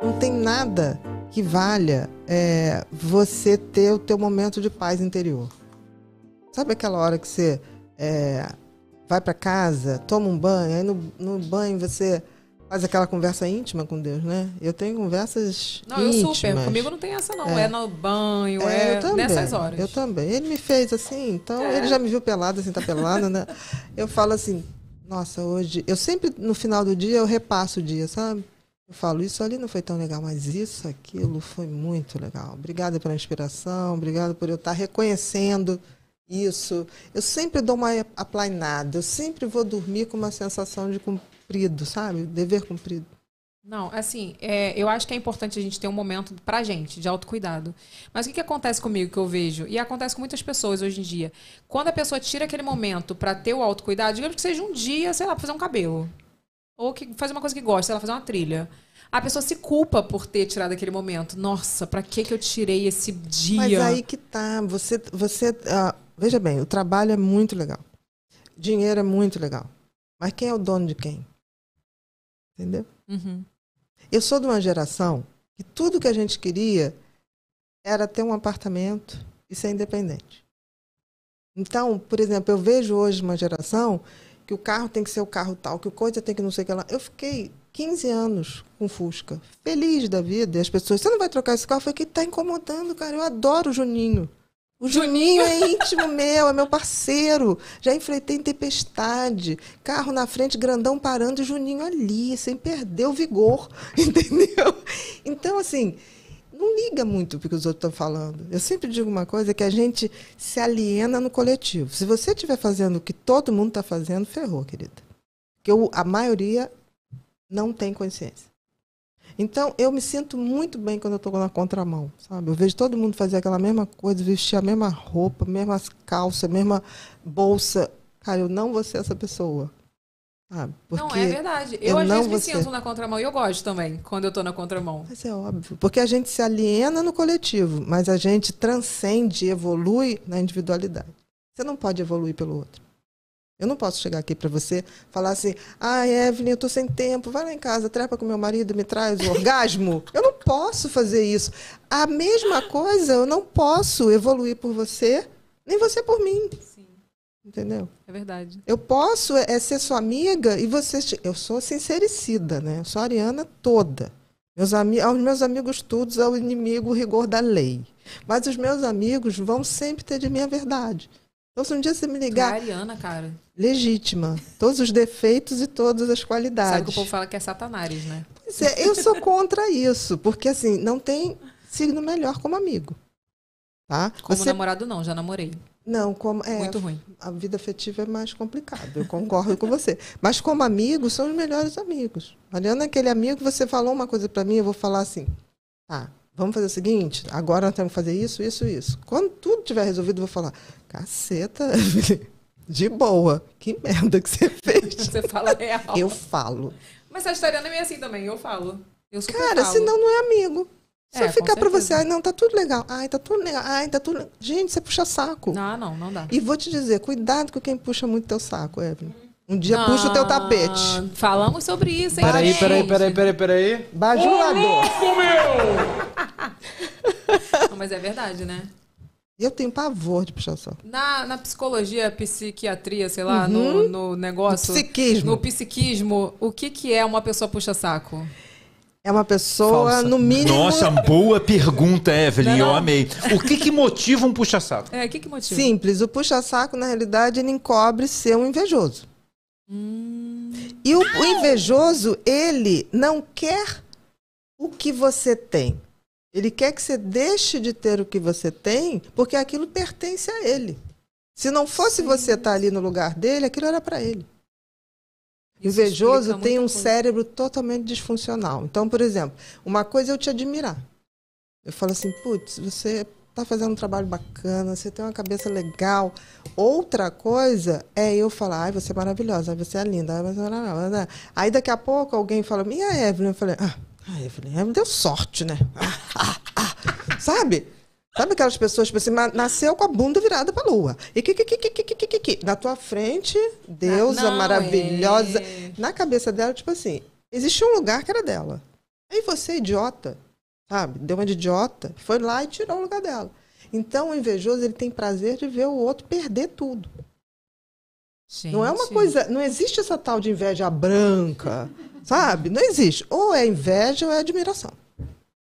Não tem nada que valha você ter o teu momento de paz interior. Sabe aquela hora que você vai para casa, toma um banho, aí no banho você faz aquela conversa íntima com Deus, né? Eu tenho conversas íntimas. Eu super. Comigo não tem essa, não. É no banho, nessas horas. Eu também. Ele me fez assim, então ele já me viu pelado, assim, tá pelado, né? Eu falo assim, nossa, hoje... Eu sempre, no final do dia, eu repasso o dia, sabe? Eu falo, isso ali não foi tão legal, mas isso, aquilo foi muito legal. Obrigada pela inspiração, obrigada por eu estar reconhecendo isso. Eu sempre dou uma aplainada, eu sempre vou dormir com uma sensação de cumprido, sabe? Dever cumprido. Não, assim, eu acho que é importante a gente ter um momento pra gente, de autocuidado. Mas o que acontece comigo, que eu vejo, e acontece com muitas pessoas hoje em dia, quando a pessoa tira aquele momento pra ter o autocuidado, digamos que seja um dia, sei lá, pra fazer um cabelo, ou que fazer uma coisa que gosta, sei lá, fazer uma trilha. A pessoa se culpa por ter tirado aquele momento. Nossa, pra que eu tirei esse dia? Mas aí que tá, veja bem, o trabalho é muito legal. Dinheiro é muito legal. Mas quem é o dono de quem? Entendeu? Uhum. Eu sou de uma geração que tudo que a gente queria era ter um apartamento e ser independente. Então, por exemplo, eu vejo hoje uma geração que o carro tem que ser o carro tal, que o coisa tem que não sei o que lá. Eu fiquei 15 anos com Fusca, feliz da vida. E as pessoas, você não vai trocar esse carro? Eu falei, que tá incomodando, cara. Eu adoro o Juninho. O Juninho é íntimo meu, é meu parceiro. Já enfrentei em tempestade. Carro na frente, grandão parando e Juninho ali, sem perder o vigor. Entendeu? Então, assim, não liga muito para o que os outros estão falando. Eu sempre digo uma coisa, que a gente se aliena no coletivo. Se você estiver fazendo o que todo mundo está fazendo, ferrou, querida. Porque a maioria não tem consciência. Então, eu me sinto muito bem quando eu estou na contramão, sabe? Eu vejo todo mundo fazer aquela mesma coisa, vestir a mesma roupa, mesmas calças, mesma bolsa. Cara, eu não vou ser essa pessoa, sabe? Porque não, é verdade. Eu às vezes me sinto na contramão e eu gosto também, quando eu estou na contramão. Mas é óbvio. Porque a gente se aliena no coletivo, mas a gente transcende, evolui na individualidade. Você não pode evoluir pelo outro. Eu não posso chegar aqui para você falar assim, Evelyn, eu estou sem tempo, vai lá em casa, trepa com meu marido, me traz o orgasmo. Eu não posso fazer isso. A mesma coisa, eu não posso evoluir por você, nem você por mim. Sim. Entendeu? É verdade. Eu posso ser sua amiga e você... Eu sou sincericida, né? Eu sou ariana toda. Aos meus amigos todos, ao inimigo, o rigor da lei. Mas os meus amigos vão sempre ter de mim a verdade. Então, se um dia você me ligar... Tu é ariana, cara. Legítima. Todos os defeitos e todas as qualidades. Sabe que o povo fala que é satanás, né? Pois é, eu sou contra isso. Porque, assim, não tem signo melhor como amigo. Tá? Como namorado, não. Já namorei. Não, como... Muito ruim. A vida afetiva é mais complicada. Eu concordo com você. Mas, como amigo, são os melhores amigos. Mariana, aquele amigo, você falou uma coisa pra mim, eu vou falar assim... Tá, vamos fazer o seguinte, agora nós temos que fazer isso, isso, isso. Quando tudo tiver resolvido, eu vou falar, caceta, de boa, que merda que você fez. Você fala real. Eu falo. Mas a Sagitariana é meio assim também, eu falo. Eu super Cara, falo. senão não é amigo. Se eu ficar pra você, certeza. não, tá tudo legal. Tá tudo legal. Tá tudo... Gente, você puxa saco. Não dá. E vou te dizer, cuidado com quem puxa muito teu saco, Evelyn. Um dia puxa o teu tapete. Falamos sobre isso, hein, Peraí. Bajulador. Não, mas é verdade, né? Eu tenho pavor de puxar saco. Na psicologia, psiquiatria, sei lá, no negócio... No psiquismo, o que é uma pessoa puxa-saco? É uma pessoa, Falsa. no mínimo... Nossa, boa pergunta, Evelyn, eu amei. O que motiva um puxa-saco? O que motiva? Simples, o puxa-saco, na realidade, ele encobre ser um invejoso. E o invejoso, ele não quer o que você tem. Ele quer que você deixe de ter o que você tem, porque aquilo pertence a ele. Se não fosse você estar ali no lugar dele, aquilo era para ele. O invejoso tem um cérebro totalmente disfuncional. Então, por exemplo, uma coisa é eu te admirar. Eu falo assim, putz, você está fazendo um trabalho bacana, você tem uma cabeça legal. Outra coisa é eu falar, você é maravilhosa, você é linda. Aí daqui a pouco alguém fala, e a Evelyn? Eu falei, Evelyn deu sorte, né? Sabe? Sabe aquelas pessoas, tipo assim, nasceu com a bunda virada pra lua. E na tua frente, deusa maravilhosa. Na cabeça dela, tipo assim, existia um lugar que era dela. Aí você, idiota, sabe? Deu uma de idiota, foi lá e tirou o lugar dela. Então, o invejoso, ele tem prazer de ver o outro perder tudo. Gente. Não é uma coisa... Não existe essa tal de inveja branca, sabe? Não existe. Ou é inveja ou é admiração.